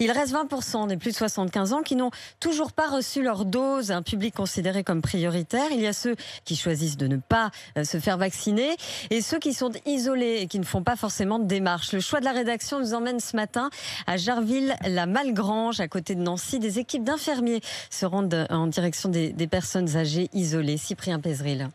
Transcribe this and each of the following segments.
Il reste 20% des plus de 75 ans qui n'ont toujours pas reçu leur dose, un public considéré comme prioritaire. Il y a ceux qui choisissent de ne pas se faire vacciner et ceux qui sont isolés et qui ne font pas forcément de démarche. Le choix de la rédaction nous emmène ce matin à Jarville-la-Malgrange, à côté de Nancy. Des équipes d'infirmiers se rendent en direction des personnes âgées isolées. Cyprien Pézeril.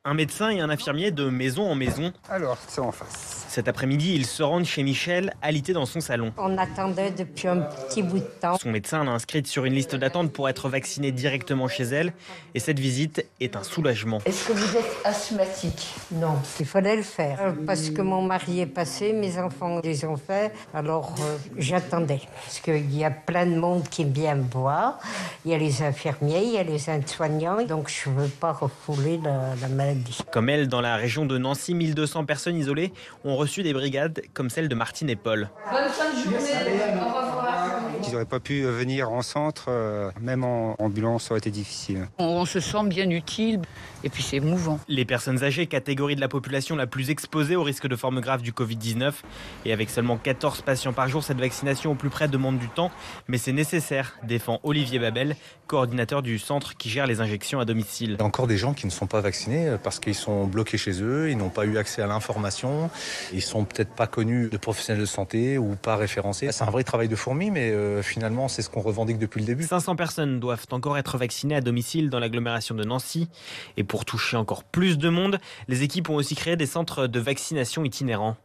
Un médecin et un infirmier de maison en maison. Alors, c'est en face. Cet après-midi, ils se rendent chez Michel, alité dans son salon. On attendait depuis un petit bout de temps. Son médecin l'a inscrite sur une liste d'attente pour être vaccinée directement chez elle. Et cette visite est un soulagement. Est-ce que vous êtes asthmatique? Non, il fallait le faire. Parce que mon mari est passé, mes enfants les ont fait. Alors, j'attendais. Parce qu'il y a plein de monde qui vient me voir. Il y a les infirmiers, il y a les aides-soignants. Donc, je ne veux pas refouler la maladie. Comme elle, dans la région de Nancy, 1200 personnes isolées ont reçu des brigades comme celle de Martine et Paul. Bonne fin de journée, au revoir. Ils n'auraient pas pu venir en centre, même en ambulance, ça aurait été difficile. On se sent bien utile et puis c'est émouvant. Les personnes âgées, catégorie de la population la plus exposée au risque de forme grave du Covid-19. Et avec seulement 14 patients par jour, cette vaccination au plus près demande du temps. Mais c'est nécessaire, défend Olivier Babel, coordinateur du centre qui gère les injections à domicile. Il y a encore des gens qui ne sont pas vaccinés parce qu'ils sont bloqués chez eux, ils n'ont pas eu accès à l'information, ils sont peut-être pas connus de professionnels de santé ou pas référencés. C'est un vrai travail de fourmi, mais finalement c'est ce qu'on revendique depuis le début. 500 personnes doivent encore être vaccinées à domicile dans l'agglomération de Nancy. Et pour toucher encore plus de monde, les équipes ont aussi créé des centres de vaccination itinérants.